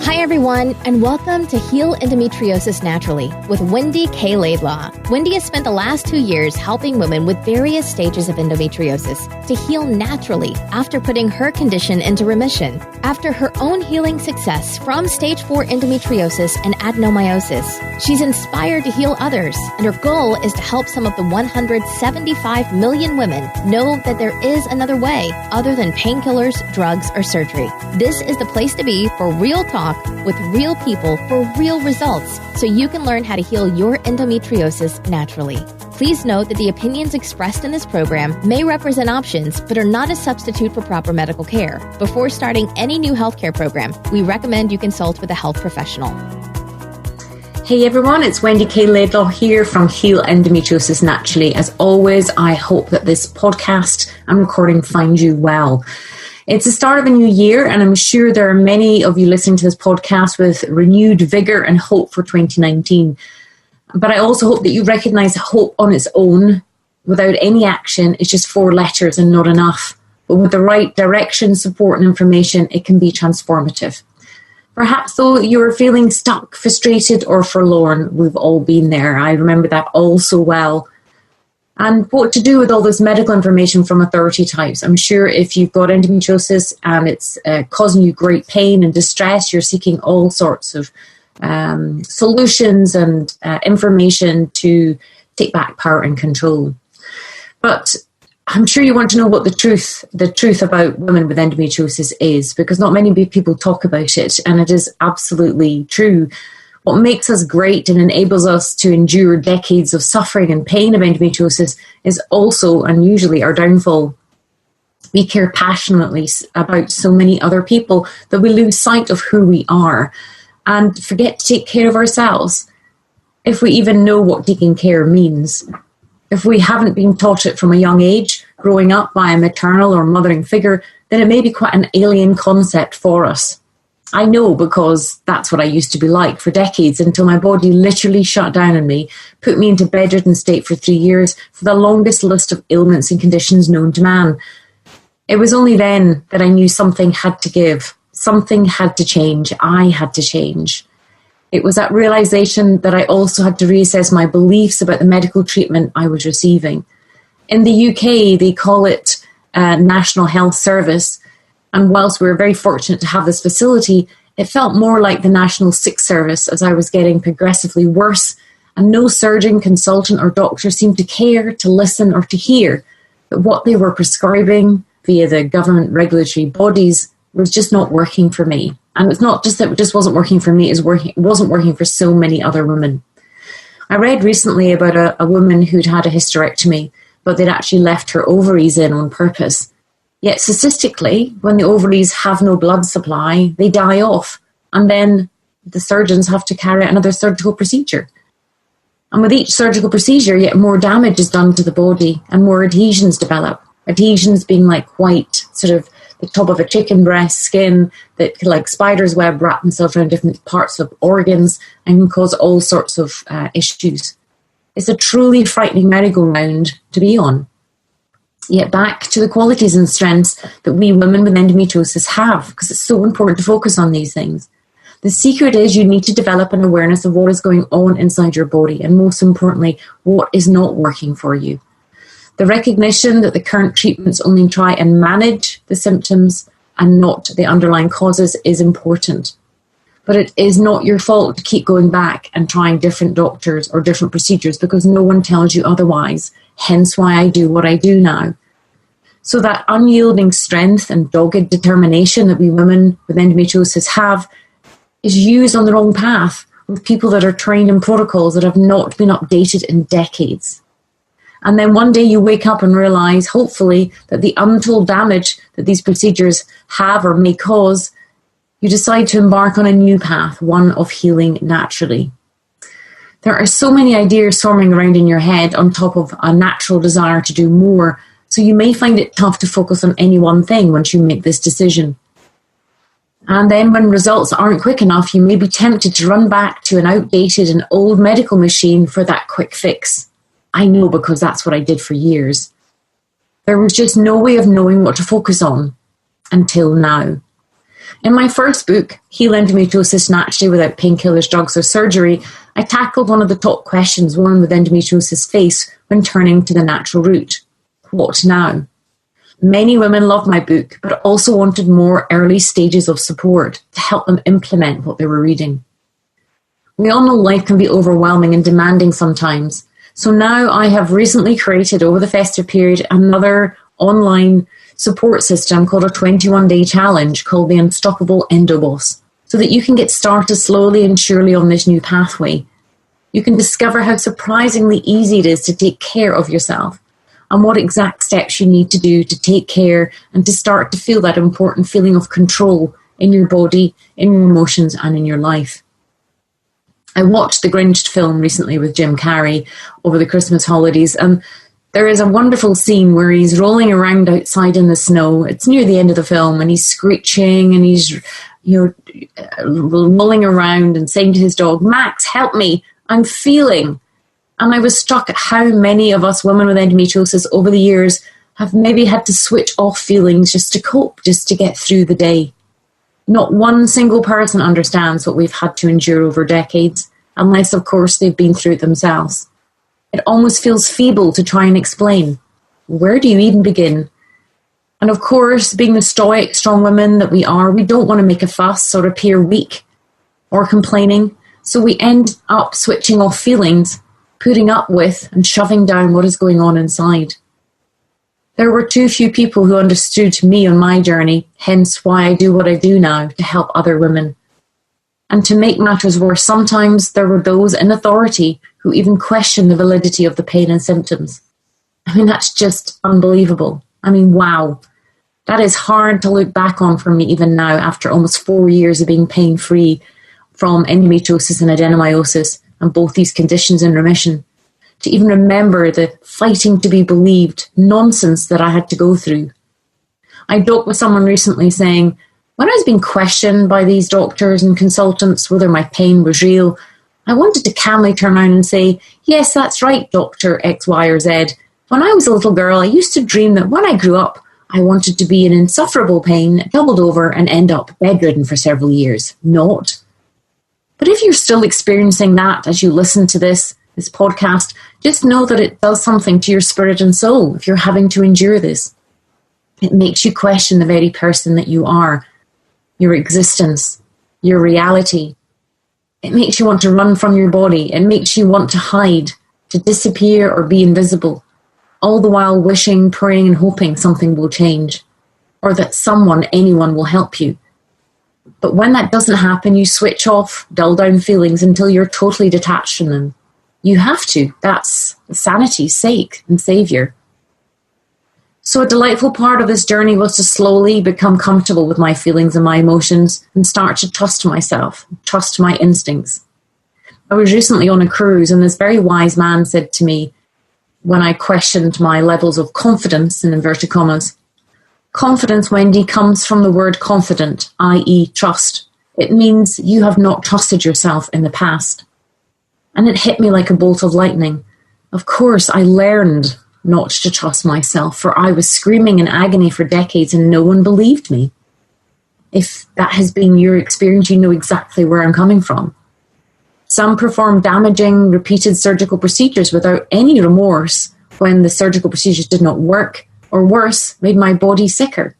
Hi, everyone, and welcome to Heal Endometriosis Naturally with Wendy K. Laidlaw. Wendy has spent the last 2 years helping women with various stages of endometriosis to heal naturally after putting her condition into remission. After her own healing success from stage 4 endometriosis and adenomyosis, she's inspired to heal others, and her goal is to help some of the 175 million women know that there is another way other than painkillers, drugs, or surgery. This is the place to be for real talk with real people for real results, so you can learn how to heal your endometriosis naturally. Please note that the opinions expressed in this program may represent options, but are not a substitute for proper medical care. Before starting any new healthcare program, we recommend you consult with a health professional. Hey everyone, it's Wendy K. Laidlaw here from Heal Endometriosis Naturally. As always, I hope that this podcast and recording finds you well. It's the start of a new year, and I'm sure there are many of you listening to this podcast with renewed vigour and hope for 2019. But I also hope that you recognise that hope on its own, without any action, is just 4 letters and not enough. But with the right direction, support and information, it can be transformative. Perhaps though you're feeling stuck, frustrated or forlorn, we've all been there. I remember that all so well. And what to do with all this medical information from authority types. I'm sure if you've got endometriosis and it's causing you great pain and distress, you're seeking all sorts of solutions and information to take back power and control. But I'm sure you want to know what the truth about women with endometriosis is, because not many people talk about it, and it is absolutely true. What makes us great and enables us to endure decades of suffering and pain of endometriosis is also, and usually, our downfall. We care passionately about so many other people that we lose sight of who we are and forget to take care of ourselves. If we even know what taking care means. If we haven't been taught it from a young age, growing up by a maternal or mothering figure, then it may be quite an alien concept for us. I know, because that's what I used to be like for decades, until my body literally shut down on me, put me into bedridden state for 3 years for the longest list of ailments and conditions known to man. It was only then that I knew something had to give, something had to change, I had to change. It was that realization that I also had to reassess my beliefs about the medical treatment I was receiving. In the UK, they call it National Health Service. And whilst we were very fortunate to have this facility, it felt more like the National Sick Service as I was getting progressively worse, and no surgeon, consultant or doctor seemed to care, to listen or to hear that what they were prescribing via the government regulatory bodies was just not working for me. And it's not just that it just wasn't working for me, it wasn't working for so many other women. I read recently about a woman who'd had a hysterectomy, but they'd actually left her ovaries in on purpose. Yet statistically, when the ovaries have no blood supply, they die off. And then the surgeons have to carry out another surgical procedure. And with each surgical procedure, yet more damage is done to the body and more adhesions develop. Adhesions being like white, sort of the top of a chicken breast skin that, like spider's web, wrap themselves around different parts of organs and can cause all sorts of issues. It's a truly frightening merry-go-round to be on. Yet back to the qualities and strengths that we women with endometriosis have, because it's so important to focus on these things. The secret is you need to develop an awareness of what is going on inside your body, and most importantly, what is not working for you. The recognition that the current treatments only try and manage the symptoms and not the underlying causes is important. But it is not your fault to keep going back and trying different doctors or different procedures, because no one tells you otherwise. Hence why I do what I do now. So that unyielding strength and dogged determination that we women with endometriosis have is used on the wrong path with people that are trained in protocols that have not been updated in decades. And then one day you wake up and realize, hopefully, that the untold damage that these procedures have or may cause, you decide to embark on a new path, one of healing naturally. There are so many ideas swarming around in your head on top of a natural desire to do more, so you may find it tough to focus on any one thing once you make this decision. And then when results aren't quick enough, you may be tempted to run back to an outdated and old medical machine for that quick fix. I know, because that's what I did for years. There was just no way of knowing what to focus on until now. In my first book, Heal Endometriosis Naturally Without Painkillers, Drugs or Surgery, I tackled one of the top questions women with endometriosis face when turning to the natural route. What now? Many women loved my book, but also wanted more early stages of support to help them implement what they were reading. We all know life can be overwhelming and demanding sometimes. So now I have recently created, over the festive period, another online support system called a 21-day challenge called the Unstoppable Endo Boss, so that you can get started slowly and surely on this new pathway. You can discover how surprisingly easy it is to take care of yourself and what exact steps you need to do to take care and to start to feel that important feeling of control in your body, in your emotions and in your life. I watched the Grinch film recently with Jim Carrey over the Christmas holidays, and there is a wonderful scene where he's rolling around outside in the snow. It's near the end of the film, and he's screeching and he's, rolling around and saying to his dog, "Max, help me, I'm feeling." And I was struck at how many of us women with endometriosis over the years have maybe had to switch off feelings just to cope, just to get through the day. Not one single person understands what we've had to endure over decades, unless, of course, they've been through it themselves. It almost feels feeble to try and explain. Where do you even begin? And of course, being the stoic, strong women that we are, we don't want to make a fuss or appear weak or complaining. So we end up switching off feelings, putting up with and shoving down what is going on inside. There were too few people who understood me on my journey, hence why I do what I do now to help other women. And to make matters worse, sometimes there were those in authority who even questioned the validity of the pain and symptoms. I mean, that's just unbelievable. I mean, wow. That is hard to look back on for me even now after almost 4 years of being pain-free from endometriosis and adenomyosis and both these conditions in remission. To even remember the fighting to be believed nonsense that I had to go through. I joked with someone recently saying, when I was being questioned by these doctors and consultants whether my pain was real, I wanted to calmly turn around and say, "Yes, that's right, Dr. X, Y, or Z. When I was a little girl, I used to dream that when I grew up, I wanted to be in insufferable pain, doubled over, and end up bedridden for several years. Not." But if you're still experiencing that as you listen to this podcast, just know that it does something to your spirit and soul if you're having to endure this. It makes you question the very person that you are, your existence, your reality. It makes you want to run from your body. It makes you want to hide, to disappear or be invisible, all the while wishing, praying and hoping something will change or that someone, anyone will help you. But when that doesn't happen, you switch off, dull down feelings until you're totally detached from them. You have to. That's sanity's sake and savior. So a delightful part of this journey was to slowly become comfortable with my feelings and my emotions and start to trust myself, trust my instincts. I was recently on a cruise and this very wise man said to me when I questioned my levels of confidence, in inverted commas, "Confidence, Wendy, comes from the word confident, i.e. trust. It means you have not trusted yourself in the past." And it hit me like a bolt of lightning. Of course, I learned not to trust myself, for I was screaming in agony for decades and no one believed me. If that has been your experience, you know exactly where I'm coming from. Some performed damaging, repeated surgical procedures without any remorse when the surgical procedures did not work, or worse, made my body sicker.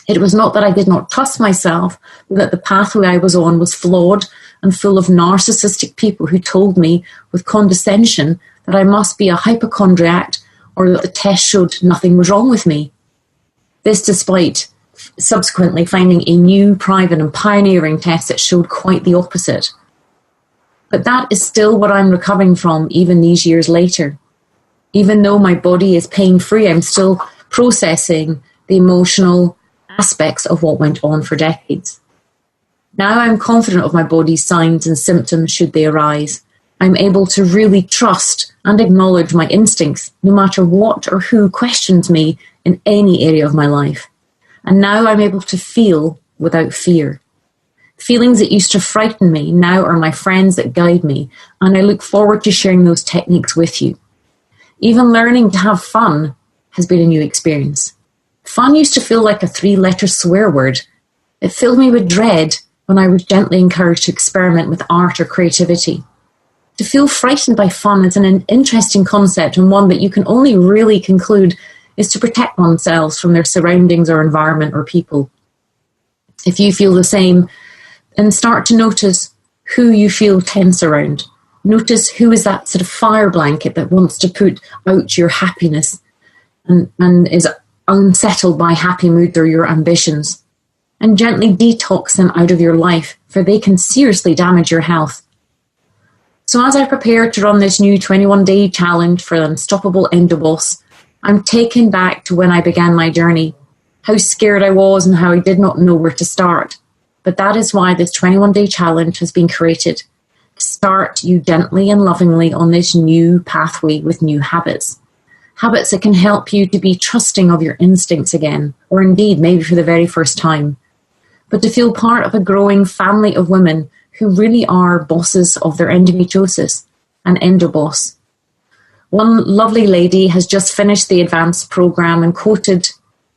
It was not that I did not trust myself, but that the pathway I was on was flawed and full of narcissistic people who told me with condescension that I must be a hypochondriac or that the test showed nothing was wrong with me. This despite subsequently finding a new, private and pioneering test that showed quite the opposite. But that is still what I'm recovering from even these years later. Even though my body is pain-free, I'm still processing the emotional aspects of what went on for decades. Now I'm confident of my body's signs and symptoms should they arise. I'm able to really trust and acknowledge my instincts, no matter what or who questions me in any area of my life. And now I'm able to feel without fear. Feelings that used to frighten me now are my friends that guide me, and I look forward to sharing those techniques with you. Even learning to have fun has been a new experience. Fun used to feel like a 3-letter swear word. It filled me with dread when I was gently encouraged to experiment with art or creativity. To feel frightened by fun is an interesting concept, and one that you can only really conclude is to protect oneself from their surroundings or environment or people. If you feel the same, then start to notice who you feel tense around. Notice who is that sort of fire blanket that wants to put out your happiness and is unsettled by happy moods or your ambitions. And gently detox them out of your life, for they can seriously damage your health. So as I prepare to run this new 21-day challenge for the Unstoppable Endoboss, I'm taken back to when I began my journey, how scared I was and how I did not know where to start. But that is why this 21-day challenge has been created, to start you gently and lovingly on this new pathway with new habits. Habits that can help you to be trusting of your instincts again, or indeed maybe for the very first time. But to feel part of a growing family of women who really are bosses of their endometriosis, an endoboss. One lovely lady has just finished the advanced program and quoted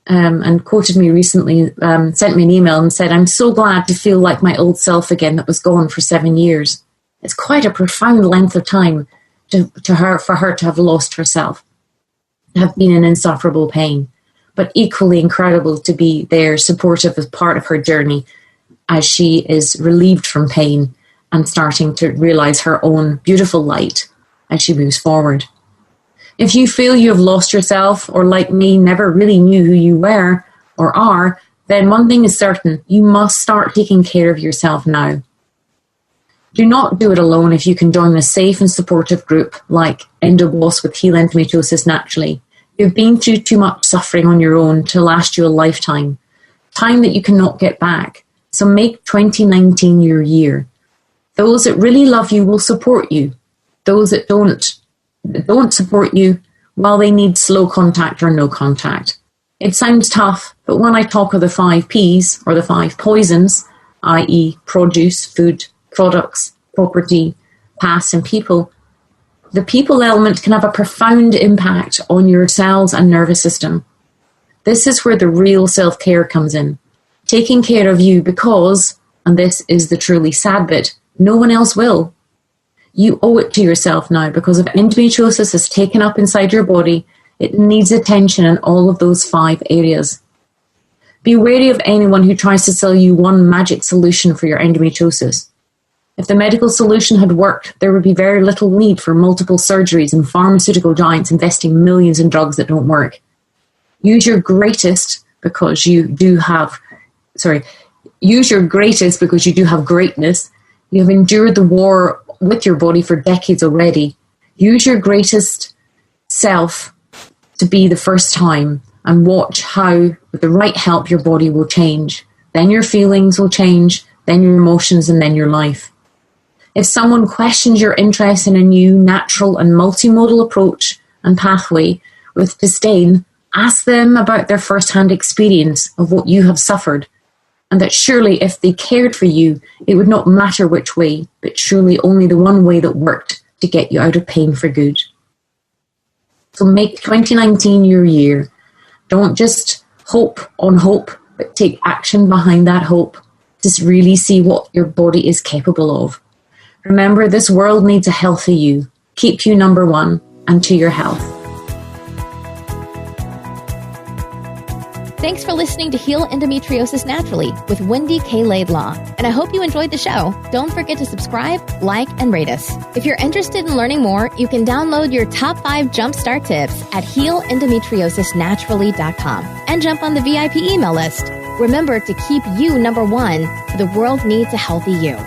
me recently, sent me an email and said, "I'm so glad to feel like my old self again that was gone for 7 years." It's quite a profound length of time for her to have lost herself, to have been in insufferable pain, but equally incredible to be there supportive as part of her journey as she is relieved from pain and starting to realize her own beautiful light as she moves forward. If you feel you have lost yourself, or like me, never really knew who you were or are, then one thing is certain: you must start taking care of yourself now. Do not do it alone if you can join a safe and supportive group like Endoboss with Heal Endometriosis Naturally. You've been through too much suffering on your own to last you a lifetime, time that you cannot get back. So make 2019 your year. Those that really love you will support you. Those that don't support you, well, they need slow contact or no contact. It sounds tough, but when I talk of the 5 Ps, or the 5 poisons, i.e. produce, food, products, property, past and people, the people element can have a profound impact on your cells and nervous system. This is where the real self-care comes in. Taking care of you because, and this is the truly sad bit, no one else will. You owe it to yourself now, because if endometriosis is taken up inside your body, it needs attention in all of those 5 areas. Be wary of anyone who tries to sell you one magic solution for your endometriosis. If the medical solution had worked, there would be very little need for multiple surgeries and pharmaceutical giants investing millions in drugs that don't work. Use your greatest because you do have greatness. You have endured the war with your body for decades already. Use your greatest self to be the first time, and watch how, with the right help, your body will change. Then your feelings will change, then your emotions, and then your life. If someone questions your interest in a new, natural, and multimodal approach and pathway with disdain, ask them about their first-hand experience of what you have suffered, and that surely if they cared for you, it would not matter which way, but surely only the one way that worked to get you out of pain for good. So make 2019 your year. Don't just hope on hope, but take action behind that hope to really see what your body is capable of. Remember, this world needs a healthy you. Keep you number one, and to your health. Thanks for listening to Heal Endometriosis Naturally with Wendy K. Laidlaw. And I hope you enjoyed the show. Don't forget to subscribe, like, and rate us. If you're interested in learning more, you can download your top 5 jumpstart tips at healendometriosisnaturally.com and jump on the VIP email list. Remember to keep you number one. The world needs a healthy you.